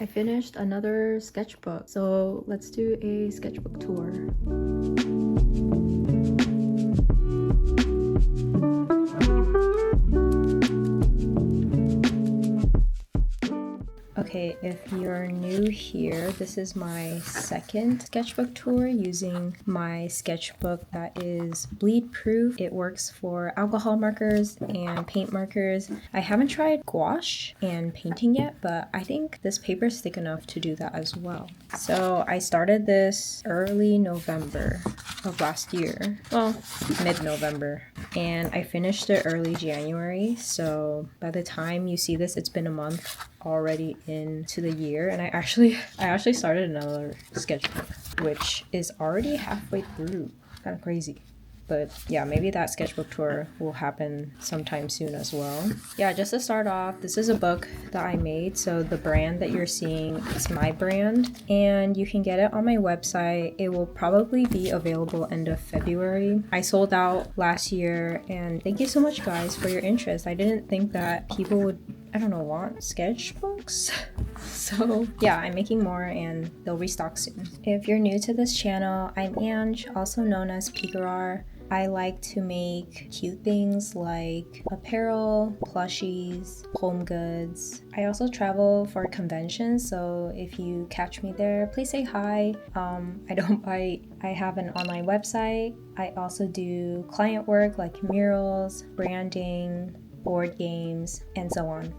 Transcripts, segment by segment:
I finished another sketchbook, so let's do a sketchbook tour. Okay, if you're new here, this is my second sketchbook tour using my sketchbook that is bleed proof. It works for alcohol markers and paint markers. I haven't tried gouache and painting yet, but I think this paper is thick enough to do that as well. So I started this early November of last year, well, mid-November, and I finished it early January. So by the time you see this, it's been a month already into the year, and I actually started another sketchbook, which is already halfway through. Kind of crazy. But yeah, maybe that sketchbook tour will happen sometime soon as well. Yeah, just to start off, this is a book that I made. So the brand that you're seeing is my brand, and you can get it on my website. It will probably be available end of February. I sold out last year, and thank you so much guys for your interest. I didn't think that people would, I don't know, want sketchbooks. So yeah, I'm making more and they'll restock soon. If you're new to this channel, I'm Ange, also known as Picarar. I like to make cute things like apparel, plushies, home goods. I also travel for conventions, so if you catch me there, please say hi. I don't bite. I have an online website. I also do client work like murals, branding, board games, and so on.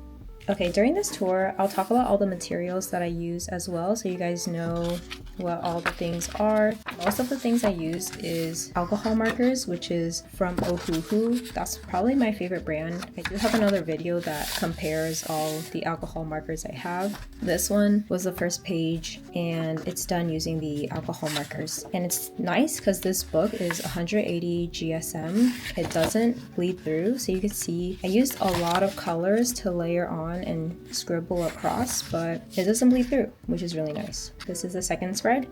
Okay, during this tour, I'll talk about all the materials that I use as well, so you guys know what all the things are. Most of the things I use is alcohol markers, which is from Ohuhu. That's probably my favorite brand. I do have another video that compares all the alcohol markers I have. This one was the first page, and it's done using the alcohol markers. And it's nice because this book is 180 GSM. It doesn't bleed through, so you can see I used a lot of colors to layer on and scribble across, but it doesn't bleed through, which is really nice. This is the second spread,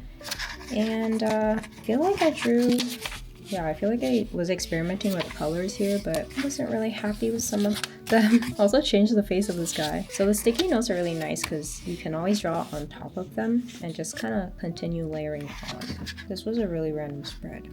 and I feel like I was experimenting with colors here, but I wasn't really happy with some of them. I also changed the face of this guy. So the sticky notes are really nice because you can always draw on top of them and just kind of continue layering on. This was a really random spread.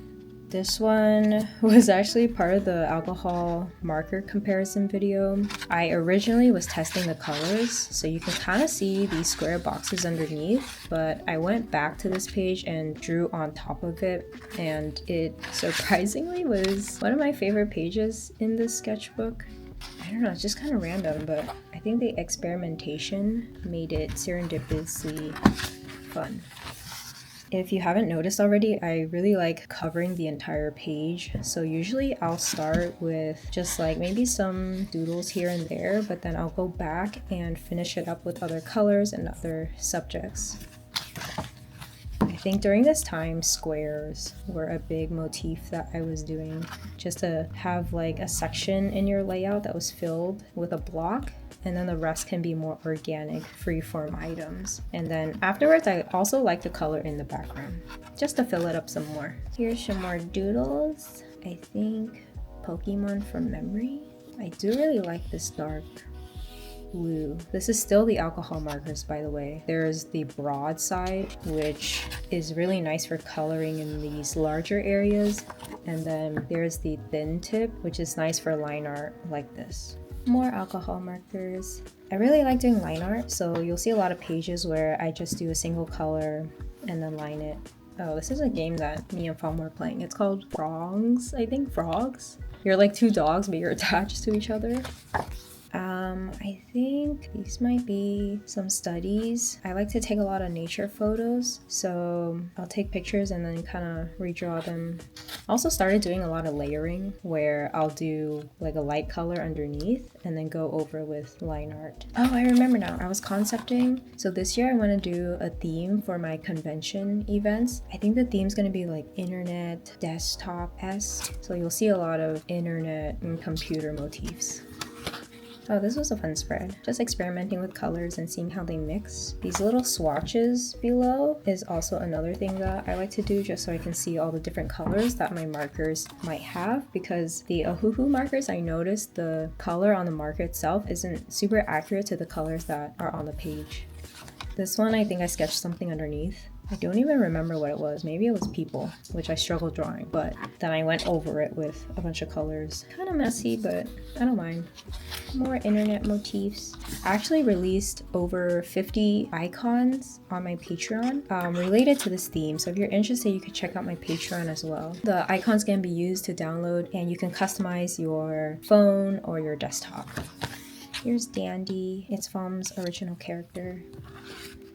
This one was actually part of the alcohol marker comparison video. I originally was testing the colors, so you can kind of see these square boxes underneath, but I went back to this page and drew on top of it, and it surprisingly was one of my favorite pages in this sketchbook. I don't know, it's just kind of random, but I think the experimentation made it serendipitously fun. If you haven't noticed already, I really like covering the entire page. So usually I'll start with just like maybe some doodles here and there, but then I'll go back and finish it up with other colors and other subjects. I think during this time, squares were a big motif that I was doing, just to have like a section in your layout that was filled with a block, and then the rest can be more organic, free-form items. And then afterwards, I also like to color in the background, just to fill it up some more. Here's some more doodles. I think Pokemon from memory. I do really like this dark blue. This is still the alcohol markers, by the way. There's the broad side, which is really nice for coloring in these larger areas. And then there's the thin tip, which is nice for line art like this. More alcohol markers. I really like doing line art, so you'll see a lot of pages where I just do a single color and then line it. Oh, this is a game that me and Fong were playing. It's called Frogs, I think. Frogs? You're like two dogs, but you're attached to each other. I think these might be some studies. I like to take a lot of nature photos, so I'll take pictures and then kind of redraw them. I also started doing a lot of layering where I'll do like a light color underneath and then go over with line art. Oh, I remember now. I was concepting. So this year I want to do a theme for my convention events. I think the theme's going to be like internet, desktop-esque. So you'll see a lot of internet and computer motifs. Oh, this was a fun spread. Just experimenting with colors and seeing how they mix. These little swatches below is also another thing that I like to do, just so I can see all the different colors that my markers might have, because the Ohuhu markers, I noticed the color on the marker itself isn't super accurate to the colors that are on the page. This one, I think I sketched something underneath. I don't even remember what it was. Maybe it was people, which I struggled drawing, but then I went over it with a bunch of colors. Kind of messy, but I don't mind. More internet motifs. I actually released over 50 icons on my Patreon related to this theme. So if you're interested, you can check out my Patreon as well. The icons can be used to download and you can customize your phone or your desktop. Here's Dandy. It's Fom's original character.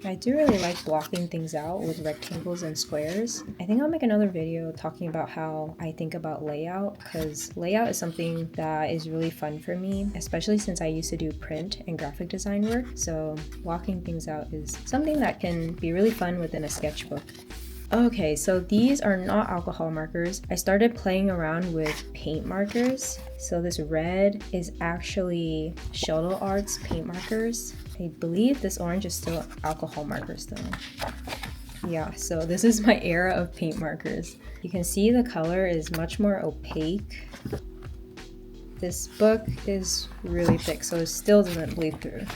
I do really like blocking things out with rectangles and squares. I think I'll make another video talking about how I think about layout, because layout is something that is really fun for me, especially since I used to do print and graphic design work. So blocking things out is something that can be really fun within a sketchbook. Okay, so these are not alcohol markers. I started playing around with paint markers. So this red is actually Shuttle Arts paint markers. I believe this orange is still alcohol markers though. Yeah, so this is my era of paint markers. You can see the color is much more opaque. This book is really thick, so it still doesn't bleed through.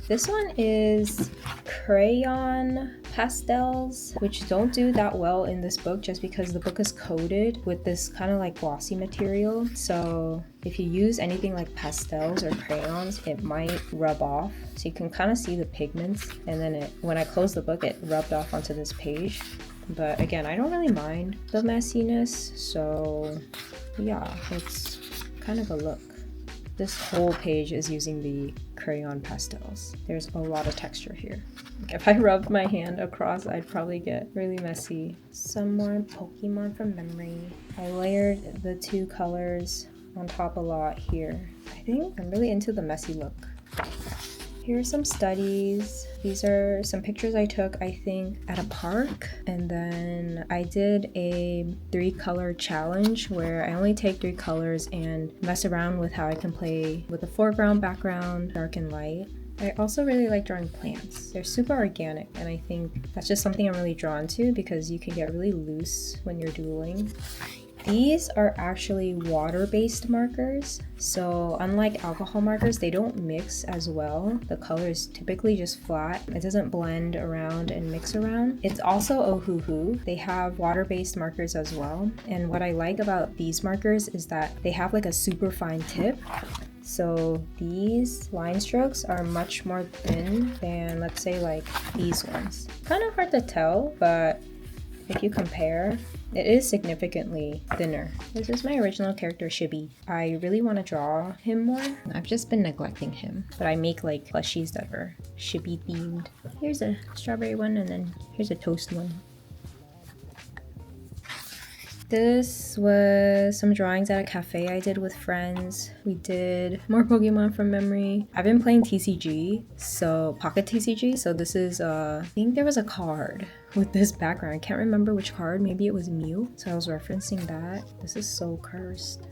This one is crayon pastels, which don't do that well in this book just because the book is coated with this kind of like glossy material. So if you use anything like pastels or crayons, it might rub off. So you can kind of see the pigments, and then when I closed the book, it rubbed off onto this page. But again, I don't really mind the messiness, so yeah, it's kind of a look. This whole page is using the crayon pastels. There's a lot of texture here. If I rubbed my hand across, I'd probably get really messy. Some more Pokemon from memory. I layered the two colors on top a lot here. I think I'm really into the messy look. Here are some studies. These are some pictures I took, I think, at a park. And then I did a 3-color challenge where I only take 3 colors and mess around with how I can play with the foreground, background, dark and light. I also really like drawing plants. They're super organic, and I think that's just something I'm really drawn to because you can get really loose when you're doodling. These are actually water-based markers, so unlike alcohol markers, they don't mix as well. The color is typically just flat. It doesn't blend around and mix around. It's also Ohuhu. They have water-based markers as well, and what I like about these markers is that they have like a super fine tip. So these line strokes are much more thin than, let's say, like these ones. Kind of hard to tell, but if you compare, it is significantly thinner. This is my original character, Shibi. I really want to draw him more. I've just been neglecting him, but I make like plushies that are Shibi themed. Here's a strawberry one, and then here's a toast one. This was some drawings at a cafe I did with friends. We did more Pokemon from memory. I've been playing TCG, so Pocket TCG. So this is, I think there was a card with this background. I can't remember which card. Maybe it was Mew. So I was referencing that. This is so cursed.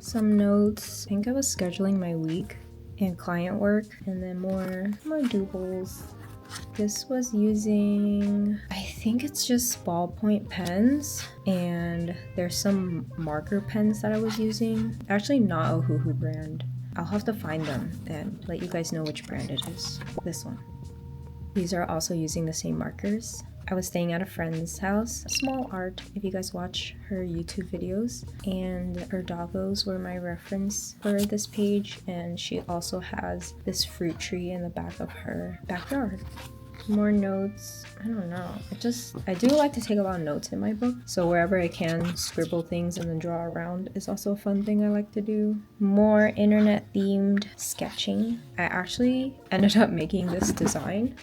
Some notes. I think I was scheduling my week and client work, and then more doodles. This was using, I think it's just ballpoint pens, and there's some marker pens that I was using. Actually not Ohuhu brand. I'll have to find them and let you guys know which brand it is. This one. These are also using the same markers. I was staying at a friend's house. Small art if you guys watch her YouTube videos. And her doggos were my reference for this page. And she also has this fruit tree in the back of her backyard. More notes. I don't know. I do like to take a lot of notes in my book. So wherever I can scribble things and then draw around is also a fun thing I like to do. More internet themed sketching. I actually ended up making this design.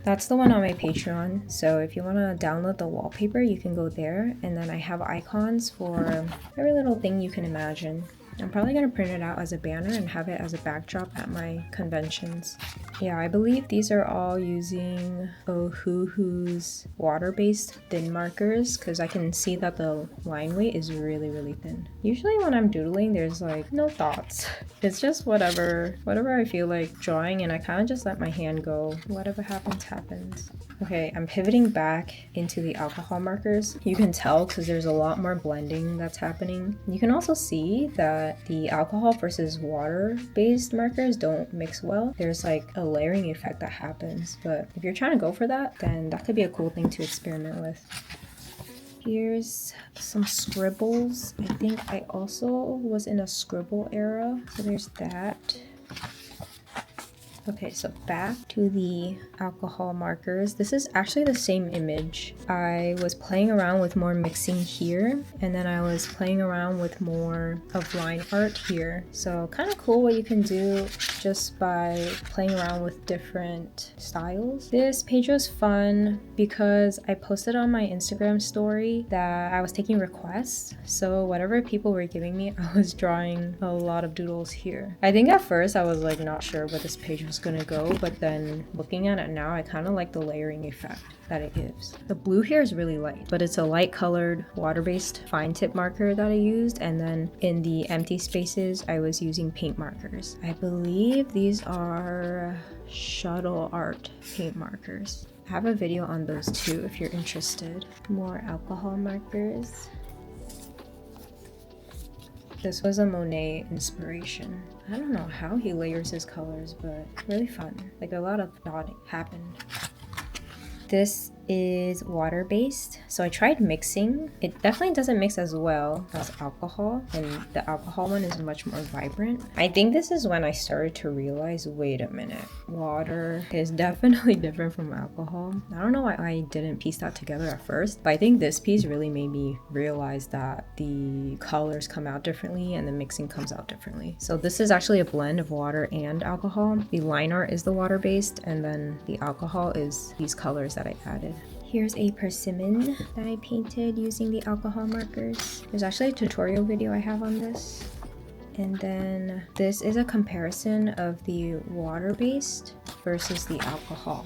That's the one on my Patreon, so if you want to download the wallpaper, you can go there, and then I have icons for every little thing you can imagine. I'm probably going to print it out as a banner and have it as a backdrop at my conventions. Yeah, I believe these are all using Ohuhu's water-based thin markers, because I can see that the line weight is really, really thin. Usually when I'm doodling, there's like no thoughts. It's just whatever I feel like drawing, and I kind of just let my hand go. Whatever happens, happens. Okay, I'm pivoting back into the alcohol markers. You can tell because there's a lot more blending that's happening. You can also see that that the alcohol versus water-based markers don't mix well. There's like a layering effect that happens, but if you're trying to go for that, then that could be a cool thing to experiment with. Here's some scribbles. I think I also was in a scribble era, so there's that. Okay, so back to the alcohol markers. This is actually the same image. I was playing around with more mixing here, and then I was playing around with more of line art here. So kind of cool what you can do just by playing around with different styles. This page was fun because I posted on my Instagram story that I was taking requests. So whatever people were giving me, I was drawing a lot of doodles here. I think at first I was like not sure where this page was gonna go, but then looking at it now, I kind of like the layering effect that it gives. The blue here is really light, but it's a light colored water-based fine tip marker that I used, and then in the empty spaces I was using paint markers. I believe these are shuttle art paint markers. I have a video on those too if you're interested. More alcohol markers. This was a Monet inspiration. I don't know how he layers his colors, but really fun. Like a lot of dotting happened. This is water-based, so I tried mixing. It definitely doesn't mix as well as alcohol, and the alcohol one is much more vibrant. I think this is when I started to realize, wait a minute, water is definitely different from alcohol. I don't know why I didn't piece that together at first, but I think this piece really made me realize that the colors come out differently and the mixing comes out differently. So this is actually a blend of water and alcohol. The line art is the water-based, and then the alcohol is these colors that I added. Here's a persimmon that I painted using the alcohol markers. There's actually a tutorial video I have on this. And then this is a comparison of the water-based versus the alcohol.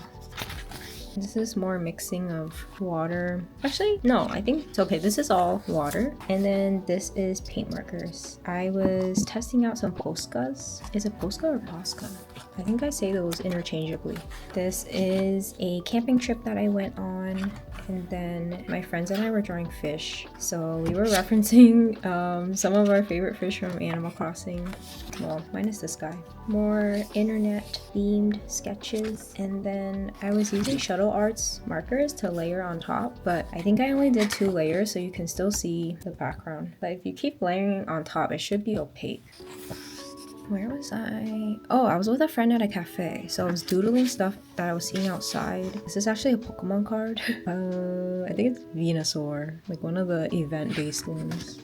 This is more mixing of water. Actually, no, I think it's okay. This is all water. And then this is paint markers. I was testing out some Poscas. Is it Posca or Posca? I think I say those interchangeably. This is a camping trip that I went on, and then my friends and I were drawing fish. So we were referencing some of our favorite fish from Animal Crossing. Well, minus this guy. More internet themed sketches, and then I was using Shuttle Arts markers to layer on top, but I think I only did 2 layers so you can still see the background. But if you keep layering on top, it should be opaque. Where was I? Oh, I was with a friend at a cafe, so I was doodling stuff that I was seeing outside. This is actually a Pokemon card. I think it's Venusaur, like one of the event-based ones.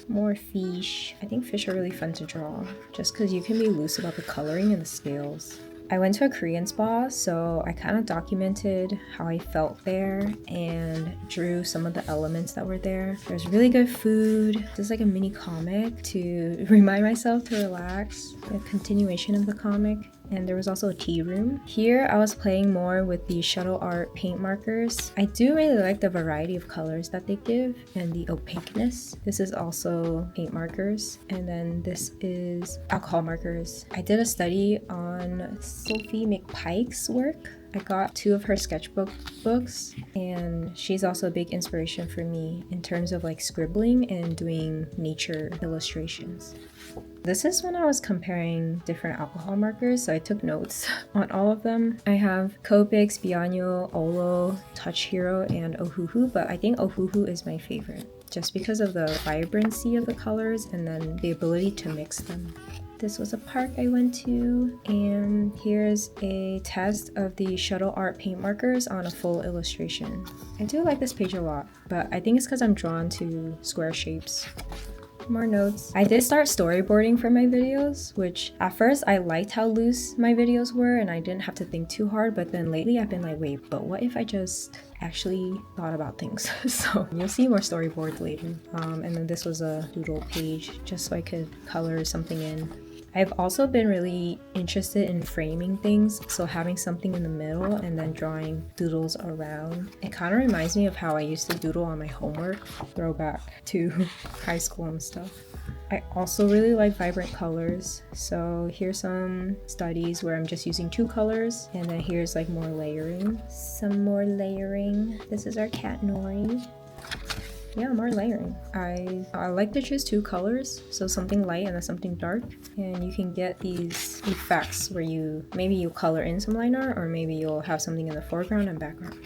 More fish. I think fish are really fun to draw, just because you can be loose about the coloring and the scales. I went to a Korean spa, so I kind of documented how I felt there and drew some of the elements that were there. There's really good food. This is like a mini comic to remind myself to relax. A continuation of the comic. And there was also a tea room. Here I was playing more with the Shuttle Art paint markers. I do really like the variety of colors that they give and the opaqueness. This is also paint markers, and then this is alcohol markers. I did a study on Sophie McPike's work. I got 2 of her sketchbook books, and she's also a big inspiration for me in terms of like scribbling and doing nature illustrations. This is when I was comparing different alcohol markers, so I took notes on all of them. I have Copics, Bianyo, Olo, Touch Hero, and Ohuhu, but I think Ohuhu is my favorite, just because of the vibrancy of the colors and then the ability to mix them. This was a park I went to, and here's a test of the Shuttle Art paint markers on a full illustration. I do like this page a lot, but I think it's because I'm drawn to square shapes. More notes. I did start storyboarding for my videos, which at first I liked how loose my videos were and I didn't have to think too hard, but then lately I've been like, wait, but what if I just actually thought about things? So you'll see more storyboards later. And then this was a doodle page just so I could color something in. I've also been really interested in framing things, so having something in the middle and then drawing doodles around. It kind of reminds me of how I used to doodle on my homework, throwback to high school and stuff. I also really like vibrant colors, so here's some studies where I'm just using 2 colors, and then here's like more layering. Some more layering. This is our cat Nori. yeah, more layering. I like to choose two colors, so something light and then something dark, and you can get these effects where maybe you color in some line art, or maybe you'll have something in the foreground and background.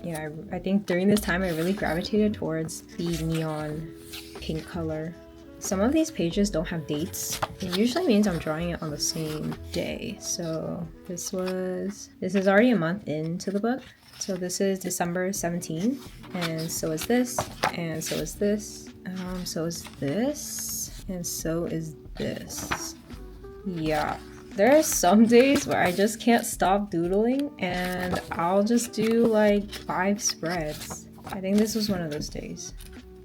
Yeah, I think during this time I really gravitated towards the neon pink color. Some of these pages don't have dates. It usually means I'm drawing it on the same day. So this is already a month into the book. So this is December 17, and so is this, and so is this, so is this, and so is this. Yeah. There are some days where I just can't stop doodling and I'll just do like 5 spreads. I think this was one of those days.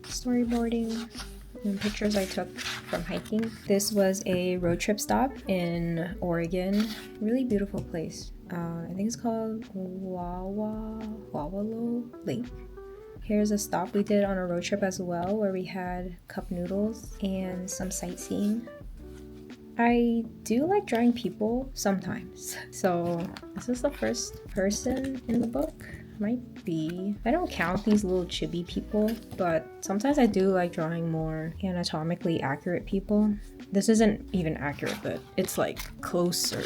Storyboarding and pictures I took from hiking. This was a road trip stop in Oregon. Really beautiful place. I think it's called Wawalo Lake. Here's a stop we did on a road trip as well, where we had cup noodles and some sightseeing. I do like drawing people sometimes. So this is the first person in the book. Might be. I don't count these little chibi people, but sometimes I do like drawing more anatomically accurate people. This isn't even accurate, but it's like closer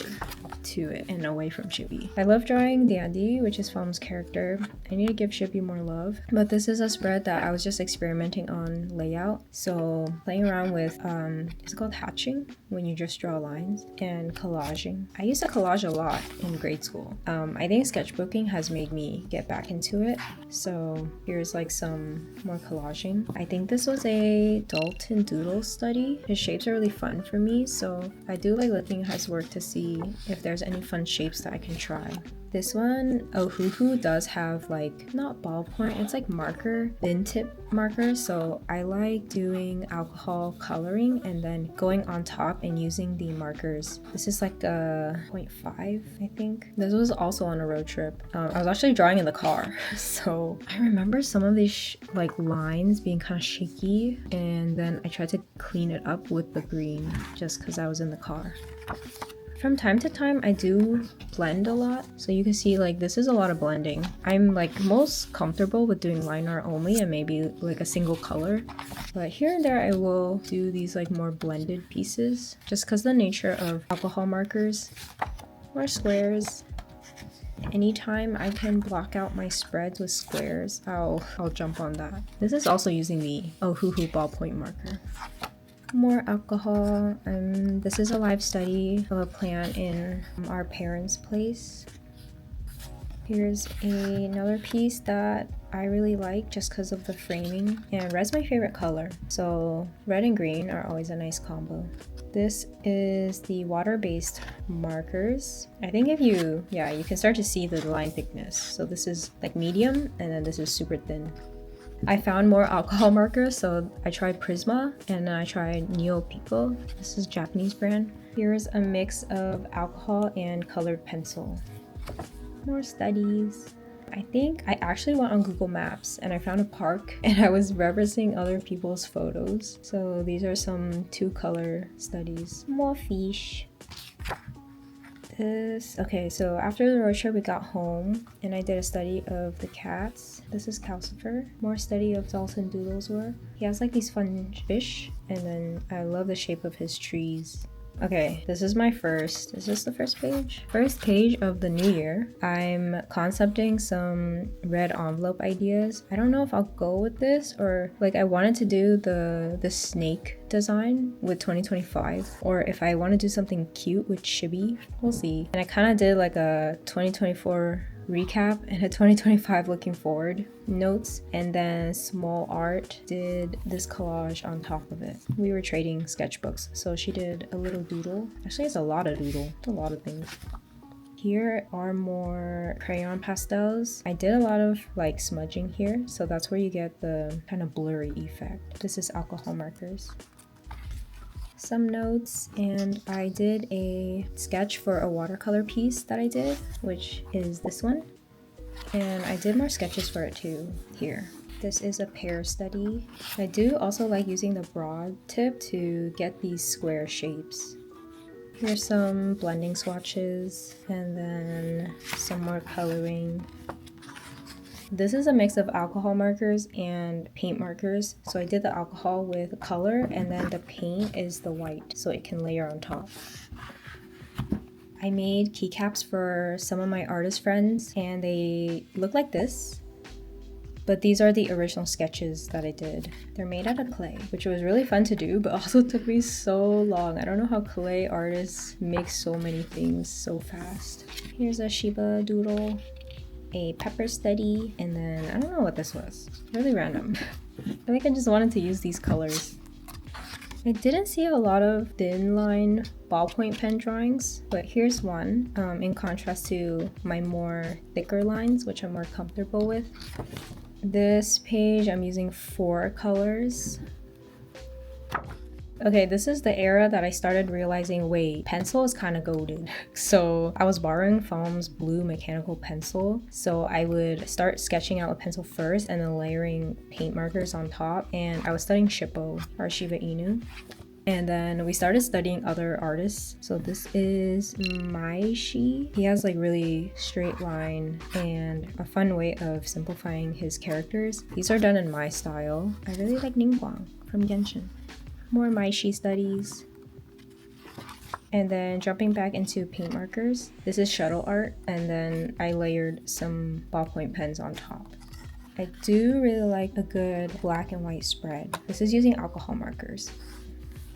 to it and away from Chibi. I love drawing Dandy, which is Film's character. I need to give Chibi more love, but this is a spread that I was just experimenting on layout. So playing around with, it's called hatching, when you just draw lines, and collaging. I used to collage a lot in grade school. I think sketchbooking has made me get back into it. So here's like some more collaging. I think this was a Dalton Doodle study. His shapes are really fun for me, so I do like looking at his work to see if there's any fun shapes that I can try. This one, Ohuhu, does have like, not ballpoint, it's like marker, thin tip marker, so I like doing alcohol coloring and then going on top and using the markers. This is like a 0.5, I think. This was also on a road trip. I was actually drawing in the car, so I remember some of these like lines being kind of shaky, and then I tried to clean it up with the green just because I was in the car. From time to time, I do blend a lot. So you can see like this is a lot of blending. I'm like most comfortable with doing line art only and maybe like a single color. But here and there I will do these like more blended pieces just because the nature of alcohol markers. More squares. Anytime I can block out my spreads with squares, I'll jump on that. This is also using the Ohuhu ballpoint marker. More alcohol. This is a live study of a plant in our parents' place. Here's another piece that I really like just because of the framing, and red's my favorite color, so red and green are always a nice combo. This is the water-based markers. I think you can start to see the line thickness. So this is like medium, and then this is super thin. I found more alcohol markers, so I tried Prisma and then I tried Neo Pico. This is a Japanese brand. Here's a mix of alcohol and colored pencil. More studies. I think I actually went on Google Maps and I found a park and I was referencing other people's photos. So these are some 2-color studies. More fish. Okay, so after the road trip we got home and I did a study of the cats. This is Calcifer. More study of Dalton Doodle's work. He has like these fun fish, and then I love the shape of his trees. Okay, this is the first page? First page of the new year. I'm concepting some red envelope ideas. I don't know if I'll go with this, or like I wanted to do the snake design with 2025, or if I want to do something cute with Chibi. We'll see. And I kind of did like a 2024 recap and a 2025 looking forward notes, and then Small Art did this collage on top of it. We were trading sketchbooks, so she did a little doodle. Actually, it's a lot of doodle. It's a lot of things. Here are more crayon pastels. I did a lot of like smudging here, so that's where you get the kind of blurry effect. This is alcohol markers. Some notes, and I did a sketch for a watercolor piece that I did, which is this one, and I did more sketches for it too here. This is a pear study. I do also like using the broad tip to get these square shapes. Here's some blending swatches, and then some more coloring. This is a mix of alcohol markers and paint markers. So I did the alcohol with color, and then the paint is the white so it can layer on top. I made keycaps for some of my artist friends and they look like this. But these are the original sketches that I did. They're made out of clay, which was really fun to do, but also took me so long. I don't know how clay artists make so many things so fast. Here's a Shiba doodle, a pepper steady, and then I don't know what this was. Really random. I think I just wanted to use these colors. I didn't see a lot of thin line ballpoint pen drawings, but here's one in contrast to my more thicker lines, which I'm more comfortable with. This page I'm using 4 colors. Okay, this is the era that I started realizing, wait, pencil is kind of goated. So I was borrowing Foam's blue mechanical pencil. So I would start sketching out a pencil first and then layering paint markers on top. And I was studying Shippo, or Shiba Inu. And then we started studying other artists. So this is Maishi. He has like really straight line and a fun way of simplifying his characters. These are done in my style. I really like Ningguang from Genshin. More Maishi studies. And then jumping back into paint markers. This is shuttle art, and then I layered some ballpoint pens on top. I do really like a good black and white spread. This is using alcohol markers.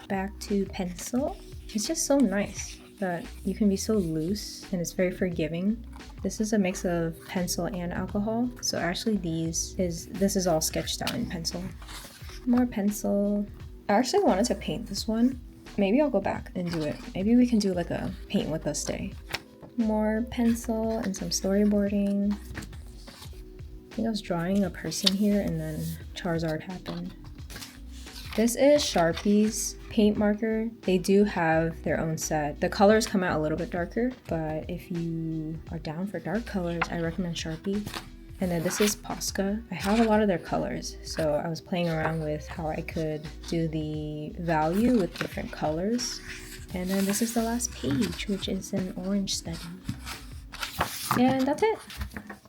Back to pencil. It's just so nice that you can be so loose and it's very forgiving. This is a mix of pencil and alcohol. So actually this is all sketched out in pencil. More pencil. I actually wanted to paint this one. Maybe I'll go back and do it. Maybe we can do like a paint with us day. More pencil and some storyboarding. I think I was drawing a person here and then Charizard happened. This is Sharpie's paint marker. They do have their own set. The colors come out a little bit darker, but if you are down for dark colors, I recommend Sharpie. And then this is Posca. I have a lot of their colors, so I was playing around with how I could do the value with different colors. And then this is the last page, which is an orange study. And that's it.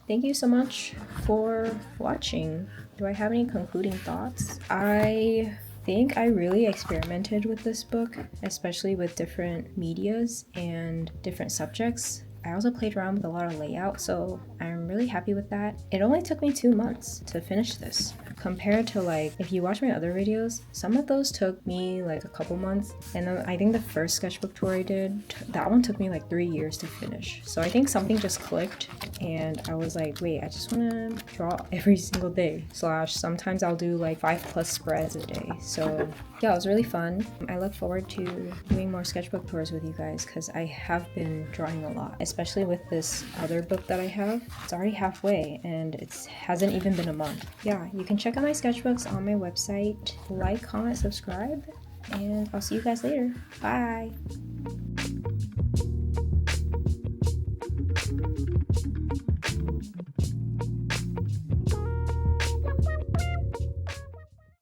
Thank you so much for watching. Do I have any concluding thoughts? I think I really experimented with this book, especially with different medias and different subjects. I also played around with a lot of layout, so I'm really happy with that. It only took me 2 months to finish this, compared to like, if you watch my other videos, some of those took me like a couple months. And then I think the first sketchbook tour I did, that one took me like 3 years to finish. So I think something just clicked and I was like, wait, I just want to draw every single day. / sometimes I'll do like 5+ spreads a day. So yeah, it was really fun. I look forward to doing more sketchbook tours with you guys because I have been drawing a lot, especially with this other book that I have. It's already halfway and it hasn't even been a month. Yeah, you can check out my sketchbooks on my website. Like, comment, subscribe, and I'll see you guys later. Bye!